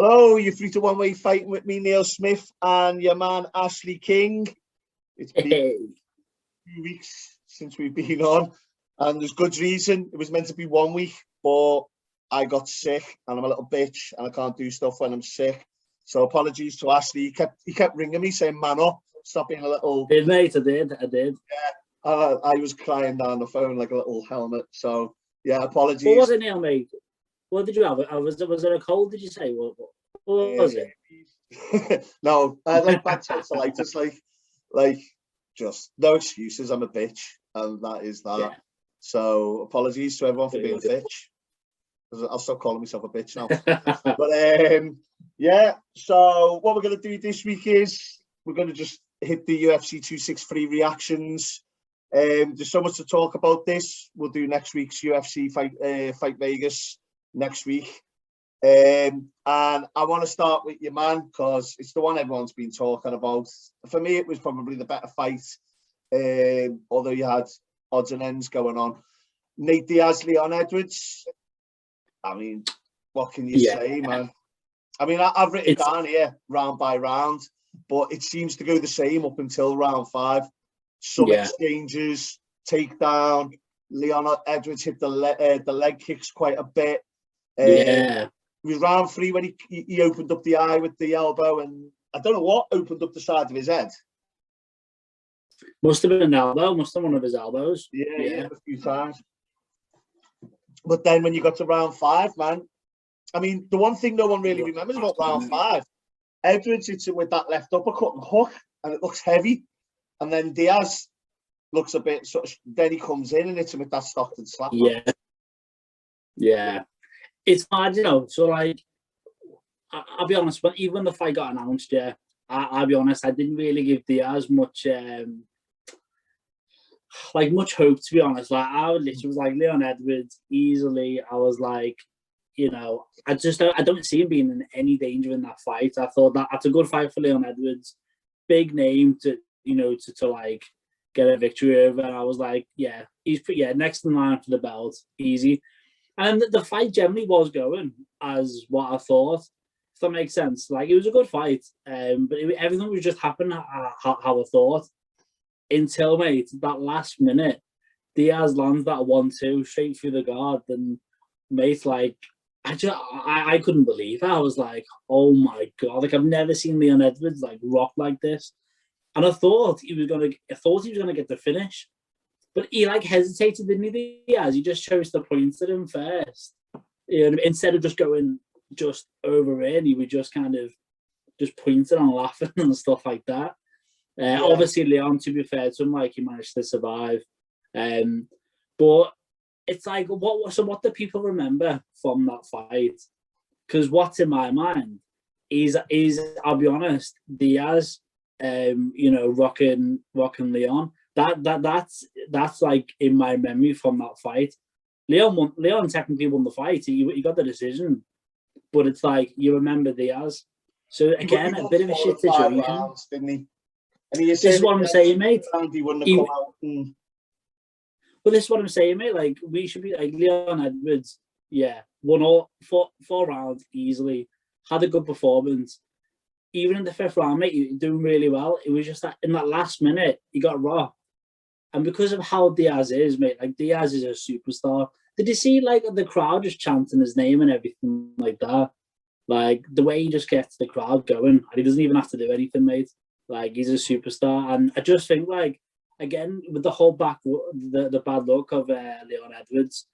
Hello, you're free to one-way fighting with me, Neil Smith, and your man, Ashley King. It's been a few weeks since we've been on, and there's good reason. It was meant to be 1 week, but I got sick, and I'm a little bitch, and I can't do stuff when I'm sick. So apologies to Ashley. He kept ringing me saying, man up, stop being a little... Did, mate, I did. Yeah, I was crying down the phone like a little helmet. So, yeah, apologies. What was it, Neil, mate? What did you have? Was it a cold, did you say? What was it? No, like bad tonsillitis, like just no excuses. I'm a bitch, and that is that. Yeah. So apologies to everyone for being a bitch. I'll stop calling myself a bitch now. But yeah. So what we're gonna do this week is we're gonna just hit the UFC 263 reactions. There's so much to talk about this. We'll do next week's UFC Fight Vegas next week. And I want to start with your man because it's the one everyone's been talking about. For me, it was probably the better fight, although you had odds and ends going on. Nate Diaz, Leon Edwards. I mean, what can you say, man? I mean, I've written down here round by round, but it seems to go the same up until round 5. Some exchanges, takedown. Leon Edwards hit the leg kicks quite a bit. It was round 3 when he opened up the eye with the elbow, and I don't know what opened up the side of his head. Must have been an elbow. Must have been one of his elbows. Yeah, a few times. But then when you got to round 5, man, I mean, the one thing no one really remembers about round 5, Edwards hits it with that left uppercut and hook, and it looks heavy. And then Diaz looks a bit sort of. Then he comes in and hits him with that Stockton slap. Yeah. It's hard, you know. So, like, I'll be honest. But even when the fight got announced, I'll be honest. I didn't really give Diaz much, much hope. To be honest, like I literally was like Leon Edwards easily. I was like, you know, I don't see him being in any danger in that fight. I thought that's a good fight for Leon Edwards, big name to like get a victory over. And I was like, he's next in line for the belt, easy. And the fight generally was going as what I thought, if that makes sense. Like, it was a good fight, but everything was just happening how I thought. Until, mate, that last minute, Diaz lands that 1-2 straight through the guard. And, mate, like, I couldn't believe it. I was like, oh, my God. Like, I've never seen Leon Edwards, like, rock like this. And I thought he was gonna get the finish. But he hesitated, didn't he? Diaz? He just chose to point at him first. You know, instead of just going just over in, he would just kind of just pointing and laughing and stuff like that. Obviously, Leon, to be fair to him, like, he managed to survive. But it's like, what do people remember from that fight? Because what's in my mind is I'll be honest, Diaz, rocking Leon. That's like in my memory from that fight. Leon technically won the fight. He got the decision, but it's like you remember Diaz. So again, a bit of a shit situation, rounds, didn't he? And this is what I'm saying, mate. He wouldn't have come out. Well, this is what I'm saying, mate. Like, we should be like Leon Edwards. Won all four rounds easily. Had a good performance. Even in the 5th round, mate, you're doing really well. It was just that in that last minute, he got rocked. And because of how Diaz is, mate, like, Diaz is a superstar. Did you see, like, the crowd just chanting his name and everything like that? Like, the way he just gets the crowd going, and he doesn't even have to do anything, mate. Like, he's a superstar. And I just think, like, again, with the whole the bad luck of Leon Edwards,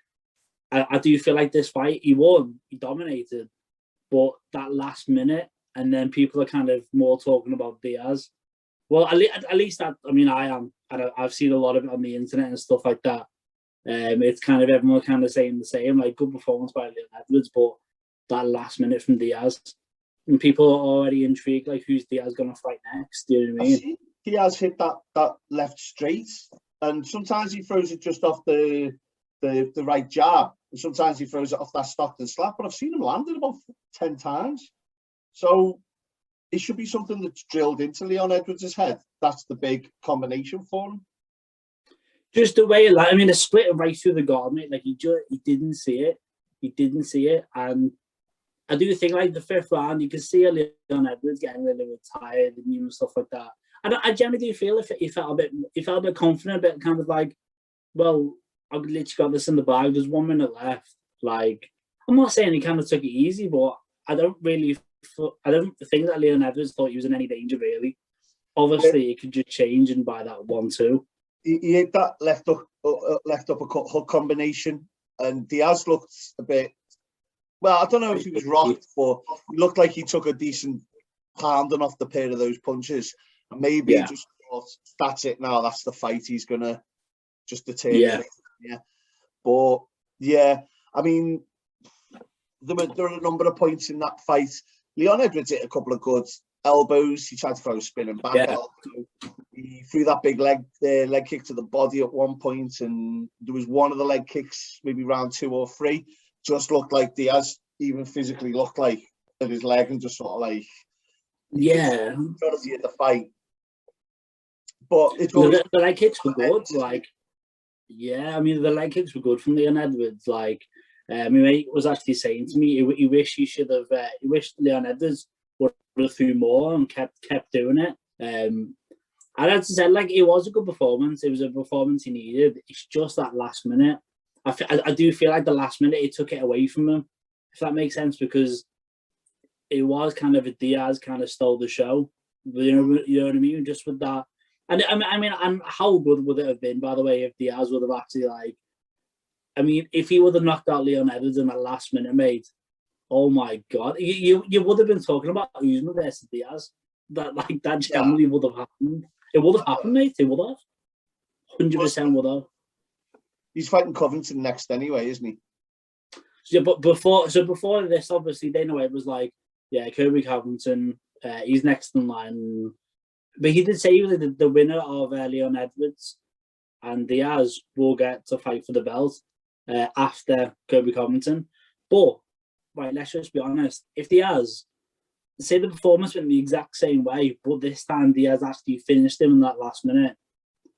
I do feel like this fight, he won, he dominated. But that last minute, and then people are kind of more talking about Diaz. Well, at least that, I mean, I am. I've seen a lot of it on the internet and stuff like that. It's kind of everyone kind of saying the same, like, good performance by Leon Edwards, but that last minute from Diaz. And people are already intrigued, like, who's Diaz going to fight next? Do you know what I mean? Diaz hit that left straight, and sometimes he throws it just off the right jab, and sometimes he throws it off that Stockton slap, but I've seen him land it about 10 times. So it should be something that's drilled into Leon Edwards' head. That's the big combination for him. Just the way, like, I mean, a split right through the guard, mate. Like, he didn't see it. He didn't see it, and I do think like the fifth round, you can see Leon Edwards getting a little bit tired and stuff like that. I generally do feel he felt a bit confident, a bit kind of like, well, I've literally got this in the bag. There's 1 minute left. Like, I'm not saying he kind of took it easy, but I don't think that Leon Edwards thought he was in any danger really. Obviously, it could just change and by that 1-2. He hit that left uppercut hook combination, and Diaz looked a bit. Well, I don't know if he was rocked, but he looked like he took a decent pounding off the pair of those punches. And maybe he just thought, that's it now, that's the fight. He's going to just deteriorate. Yeah. But, yeah, I mean, there are a number of points in that fight. Leon Edwards hit a couple of good elbows. He tried to throw a spinning back elbow. He threw that big leg kick to the body at one point, and there was one of the leg kicks, maybe round 2 or 3, just looked like Diaz even physically looked like at his leg and just sort of like trying to see the fight. But it's the leg kicks were good. Like, I mean, the leg kicks were good from Leon Edwards. Like, my mate was actually saying to me, he wished Leon Edwards would have threw more and kept doing it. And as I said, like, it was a good performance. It was a performance he needed. It's just that last minute. I do feel like the last minute it took it away from him, if that makes sense, because it was kind of a Diaz kind of stole the show. You know what I mean? Just with that. And I mean, how good would it have been, by the way, if Diaz would have actually, like, I mean, if he would have knocked out Leon Edwards in that last minute, mate, oh my God, you would have been talking about Usman versus Diaz. That generally would have happened. It would have happened, mate. It would have. 100% would have. He's fighting Covington next anyway, isn't he? Yeah, but before this, obviously, Dana White was like, yeah, Kirby Covington, he's next in line. But he did say he was the winner of Leon Edwards and Diaz will get to fight for the belt after Kirby Covington. But, right, let's just be honest. If Diaz, say the performance went the exact same way, but this time Diaz actually finished him in that last minute,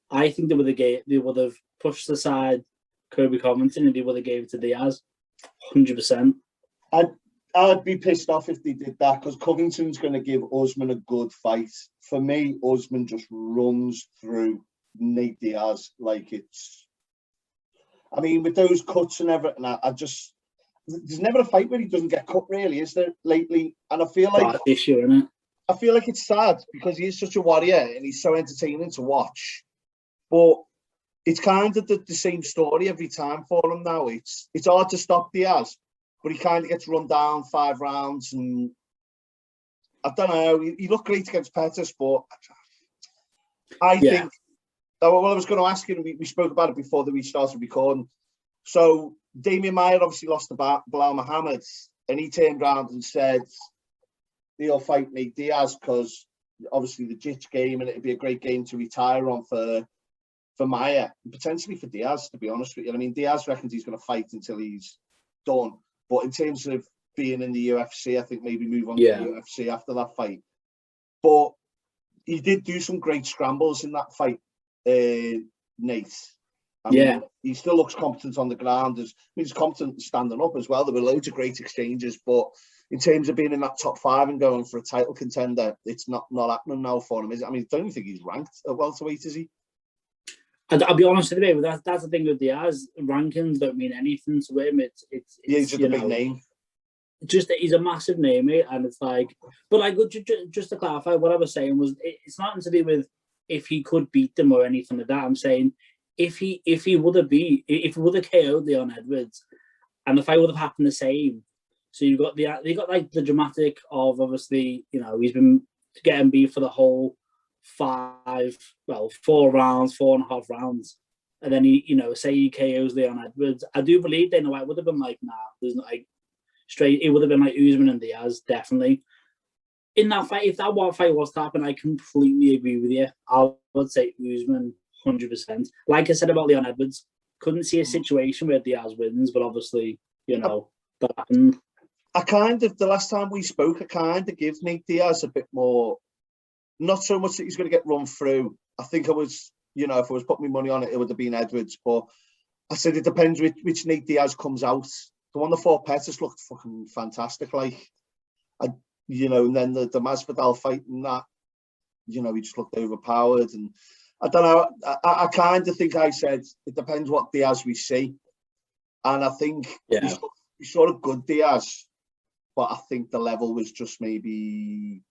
I think they would have pushed aside Kirby Covington and they would have gave it to Diaz, 100%. I'd be pissed off if they did that because Covington's going to give Usman a good fight. For me, Usman just runs through Nate Diaz like it's. I mean, with those cuts and everything, there's never a fight where he doesn't get cut, really, is there, lately? And I feel like issue, isn't it? I feel like it's sad because he is such a warrior and he's so entertaining to watch. But it's kind of the same story every time for him now. It's hard to stop Diaz, but he kind of gets run down 5 rounds. And I don't know, he looked great against Pettis, but I think, well, I was going to ask you, we spoke about it before that we started recording. So Damian Maia obviously lost to Bilal Muhammad, and he turned around and said he'll fight Nate Diaz because obviously the Jits game, and it'd be a great game to retire on for Maia, and potentially for Diaz, to be honest with you. I mean, Diaz reckons he's going to fight until he's done. But in terms of being in the UFC, I think maybe move on to the UFC after that fight. But he did do some great scrambles in that fight, Nate. I mean, he still looks competent on the ground. He's competent standing up as well. There were loads of great exchanges, but in terms of being in that top 5 and going for a title contender, it's not happening now for him, is it? I mean, I don't even think he's ranked at welterweight, is he? I'll be honest with you, that's the thing with Diaz. Rankings don't mean anything to him. He's just a big name. Just he's a massive name, mate, and it's like, but like just to clarify, what I was saying was it's nothing to do with if he could beat them or anything like that. I'm saying if he would have KO'd Leon Edwards, and the fight would have happened the same. So you got like the dramatic of obviously, you know, he's been getting beat for the whole 4 rounds, 4.5 rounds, and then say he KOs Leon Edwards. I do believe Dana White would have been like, nah, there's not like straight. It would have been like Usman and Diaz, definitely. In that fight, if that one fight was to happen, I completely agree with you. I would say Usman 100%. Like I said about Leon Edwards, couldn't see a situation where Diaz wins, but obviously, that happened. The last time we spoke, I kind of give Nate Diaz a bit more, not so much that he's going to get run through. I think I was, if I was putting my money on it, it would have been Edwards. But I said it depends which Nate Diaz comes out. the one that fought Pettis looked fucking fantastic. Like, you know, and then the Masvidal fight and that, you know, he just looked overpowered. And I don't know. I kind of think I said it depends what Diaz we see, and I think we saw a good Diaz, but I think the level was just maybe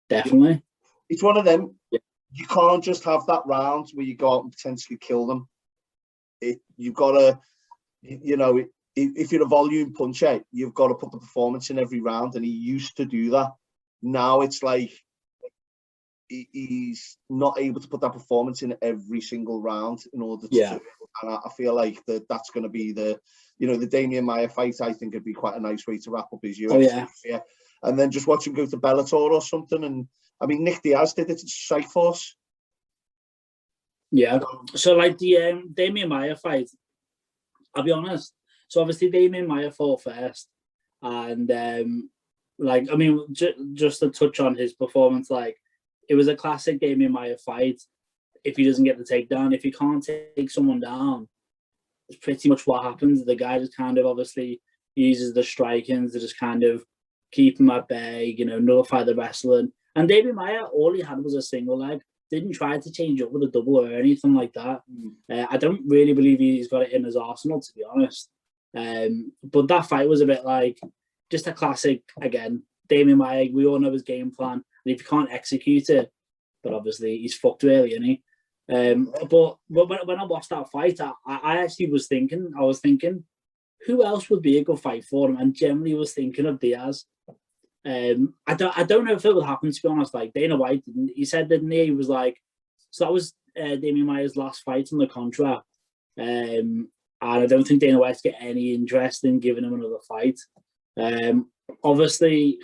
definitely. It's one of them. Yeah. You can't just have that round where you go out and potentially kill them. You've got to, you know, if you're a volume puncher, you've got to put the performance in every round, and he used to do that. Now it's like he's not able to put that performance in every single round in order to. And I feel like that's going to be the Damian Maia fight. I think it'd be quite a nice way to wrap up his UFC career. And then just watch him go to Bellator or something. And I mean, Nick Diaz did it to Strikeforce. Yeah. So like the Damian Maia fight, I'll be honest. So obviously Damian Maia fought first, and like, I mean, just to touch on his performance, like, it was a classic Damian Maia fight. If he doesn't get the takedown, if he can't take someone down, it's pretty much what happens. The guy just kind of obviously uses the strikings to just kind of keep him at bay, you know, nullify the wrestling. And Damian Maia, all he had was a single leg. Didn't try to change up with a double or anything like that. I don't really believe he's got it in his arsenal, to be honest. But that fight was a bit like just a classic, again, Damian Maia. We all know his game plan. And if you can't execute it, but obviously he's fucked really, isn't he? But when I watched that fight, I actually was thinking, who else would be a good fight for him? And generally was thinking of Diaz. I don't know if it would happen, to be honest. Like, Dana White, he said, didn't he? He was like, so that was Damian Maia's last fight on the contract. And I don't think Dana White's got any interest in giving him another fight. Obviously,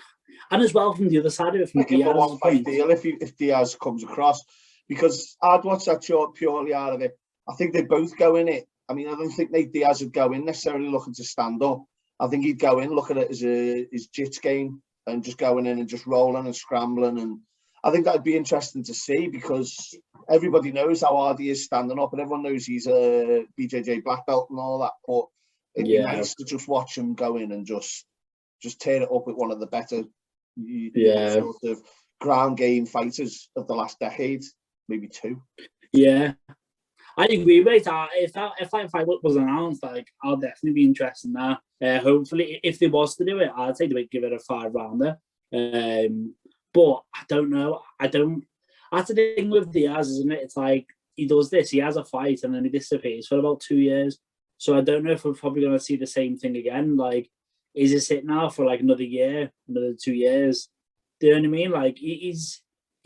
and as well from the other side of it, from Diaz, a one-fight deal if Diaz comes across, because I'd watch that show purely out of it. I think they both go in it. I mean, I don't think Nate Diaz would go in necessarily looking to stand up. I think he'd go in looking at it as his jits game and just going in and just rolling and scrambling. And I think that'd be interesting to see, because everybody knows how hard he is standing up, and everyone knows he's a BJJ black belt and all that. But it'd be nice to just watch him go in and just tear it up with one of the better sort of ground game fighters of the last decade, maybe two. Yeah, I agree with that. If that fight was announced, like, I'll definitely be interested in that. Hopefully, if they was to do it, I'd say they would give it a 5-rounder. But I don't know. That's the thing with Diaz, isn't it? It's like, he does this, he has a fight, and then he disappears for about 2 years. So I don't know if we're probably going to see the same thing again. Like, is he sitting now for like another year, another 2 years? Do you know what I mean? Like, he's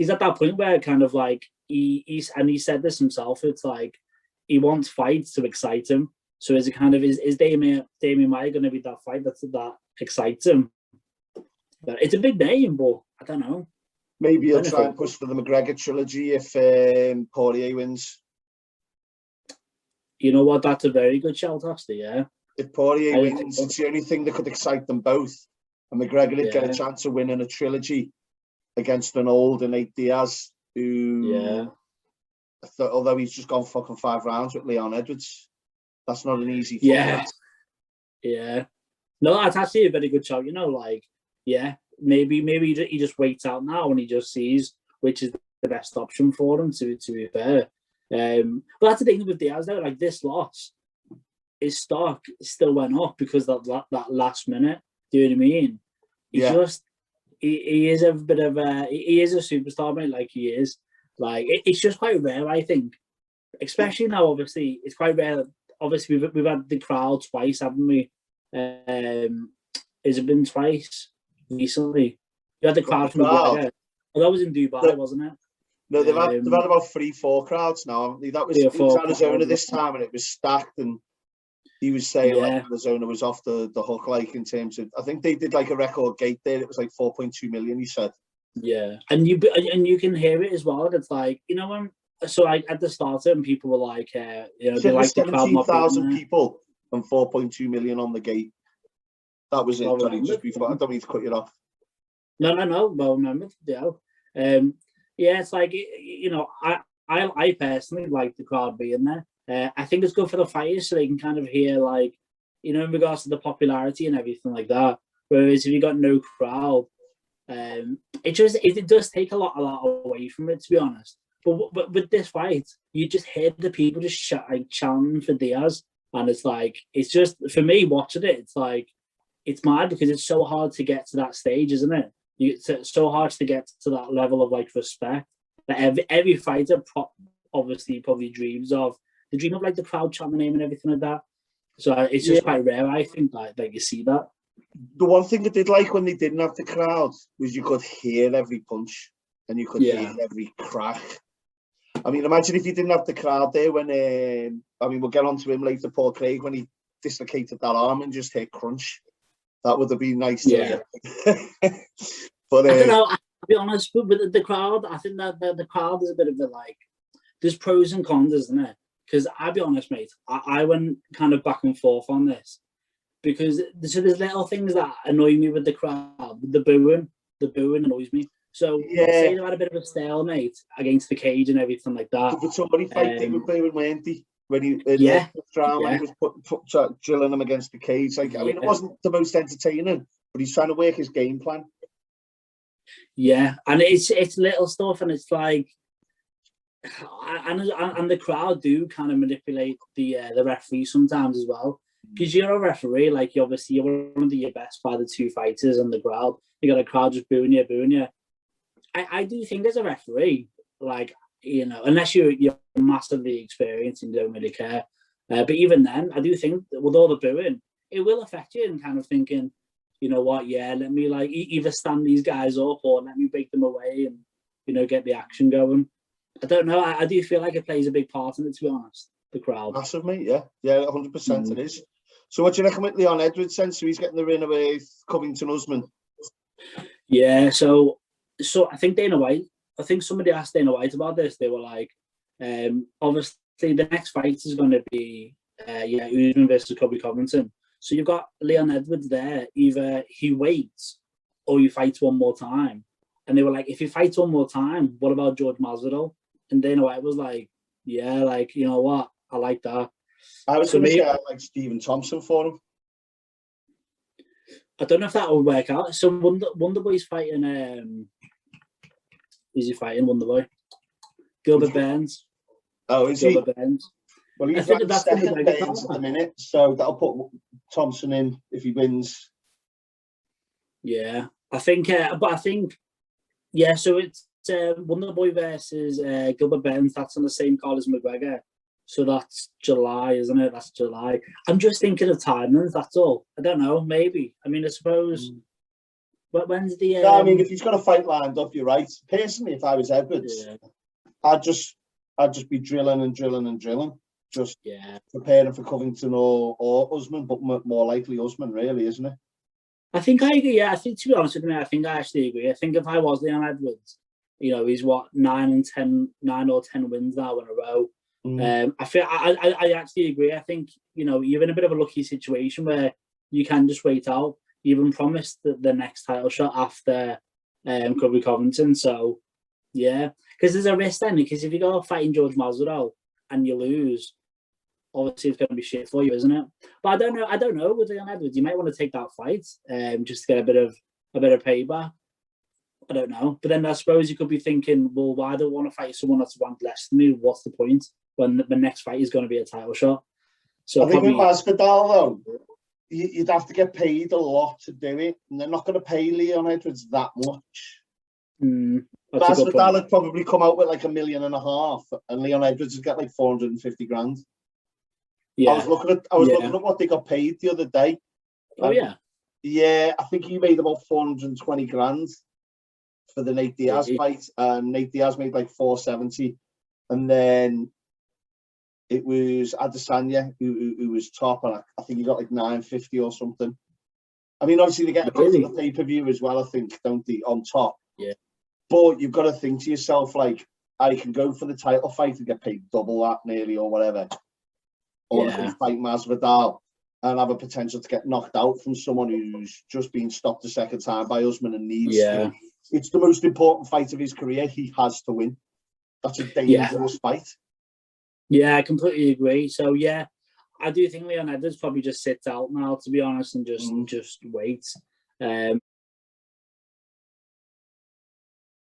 at that point where kind of like he said this himself. It's like he wants fights to excite him. So is it kind of is Damian Maia going to be that fight that excites him? But it's a big name, but I don't know. Maybe he'll try and push for the McGregor trilogy if Poirier wins. You know what? That's a very good shout, actually. Yeah. If Poirier wins, it's the only thing that could excite them both. And McGregor did get a chance of winning a trilogy against an older Nate Diaz, who, although he's just gone fucking 5 rounds with Leon Edwards, that's not an easy fight. Yeah. No, that's actually a very good shout. You know, like, maybe he just waits out now and he just sees which is the best option for him, to be fair. But that's the thing with Diaz, though. Like, this loss, his stock still went up because that last minute. Do you know what I mean? He is a bit of he is a superstar, mate. Like, he is. Like, it's just quite rare, I think. Especially now, obviously, it's quite rare. Obviously, we've had the crowd twice, haven't we? Has it been twice recently? You had the crowd from McGregor. Well, that was in Dubai, wasn't it? No, they've had about 3-4 crowds now. That was Arizona this time, and it was stacked. And he was saying like Arizona was off the hook, like, in terms of, I think they did like a record gate there. It was like 4.2 million. He said. Yeah, and you can hear it as well. It's like, you know, when like at the start, and people were like, they like 17,000 people and 4.2 million on the gate. That was it. Just before, I don't mean to cut you off. No. Well, no, it's like, you know, I personally like the crowd being there. I think it's good for the fighters so they can kind of hear, like, in regards to the popularity and everything like that. Whereas if you got no crowd, it does take a lot away from it, to be honest. But with this fight, you just hear the people just chanting for Diaz, and it's just, for me watching it, it's mad because it's so hard to get to that stage, isn't it? It's so hard to get to that level of respect that every fighter obviously probably dreams of. They dream of the crowd chanting the name and everything like that. So it's just quite rare, I think, that you see that. The one thing I did like when they didn't have the crowd was you could hear every punch and you could hear every crack. I mean, imagine if you didn't have the crowd there when, we'll get on to him later, Paul Craig, when he dislocated that arm and just hit crunch. That would have been nice to hear. But I don't know, I'll be honest, with the crowd, I think that the crowd is a bit of there's pros and cons, isn't it? Because I'll be honest, mate, I went kind of back and forth on this. Because there's little things that annoy me with the crowd. The booing annoys me. So say they had a bit of a stalemate against the cage and everything like that. But somebody fight they were booing, weren't they? When he was drilling him against the cage. It wasn't the most entertaining, but he's trying to work his game plan. Yeah, and it's little stuff, and it's and the crowd do kind of manipulate the referee sometimes as well. Because you're a referee, obviously you're one of your best by the two fighters and the crowd. You got a crowd just booing you. I do think as a referee, unless you're massively experienced and don't really care. But even then, I do think that with all the booing, it will affect you and kind of thinking, you know what, let me either stand these guys up or let me break them away and, get the action going. I don't know. I do feel like it plays a big part in it, to be honest, the crowd. Massive, mate, yeah. Yeah, 100% it is. So what do you reckon with Leon Edwards then? So he's getting the win away Covington Usman. Yeah, so I think somebody asked Dana White about this. They were obviously the next fight is going to be Usman versus Colby Covington. So you've got Leon Edwards there. Either he waits or you fight one more time. And they were if he fights one more time, what about George Masvidal? And Dana White was you know what? I like that. I was going to say I like Stephen Thompson for him. I don't know if that would work out. So Wonderboy's fighting. Who's he fighting? Wonderboy, Gilbert Burns. Oh, is Gilbert he? Burns. Well, he's second Burns at the minute, so that'll put Thompson in if he wins. Yeah, I think. So it's Wonderboy versus Gilbert Burns. That's on the same card as McGregor. So that's July, isn't it? That's July. I'm just thinking of timings, that's all. I don't know, maybe. I mean, I suppose... When's the... No, I mean, if he's got a fight lined up, you're right. Personally, if I was Edwards, I'd just be drilling. Just preparing for Covington or Usman, but more likely Usman, really, isn't it? I think I agree, yeah. I think, to be honest with me, I think I actually agree. I think if I was Leon Edwards, he's 9 or 10 wins now in a row. I actually agree. I think you're in a bit of a lucky situation where you can just wait out. You've been promised the next title shot after Colby Covington. So yeah, because there's a risk then. Because if you go fighting George Masvidal and you lose, obviously it's going to be shit for you, isn't it? But I don't know with Leon Edwards. You might want to take that fight just to get a bit of payback. I don't know. But then I suppose you could be thinking, well, why do I want to fight someone that's ranked less than me? What's the point when the next fight is going to be a title shot? So I think with Masvidal, though, you'd have to get paid a lot to do it, and they're not going to pay Leon Edwards that much. Masvidal would probably come out with $1.5 million, and Leon Edwards would get $450,000. Yeah, I was looking at what they got paid the other day. Oh yeah. Yeah, I think he made about $420,000 for the Nate Diaz fight, and Nate Diaz made $470,000, and then it was Adesanya who was top, and I think he got $950,000 or something. I mean, obviously they get a bit of the pay-per-view as well, I think, don't they, on top? Yeah. But you've got to think to yourself, I can go for the title fight and get paid double that nearly or whatever. Or I can fight Masvidal and have a potential to get knocked out from someone who's just been stopped a second time by Usman and needs to. It's the most important fight of his career. He has to win. That's a dangerous fight. Yeah, I completely agree. So, yeah, I do think Leon Edwards probably just sits out now, to be honest, and just wait.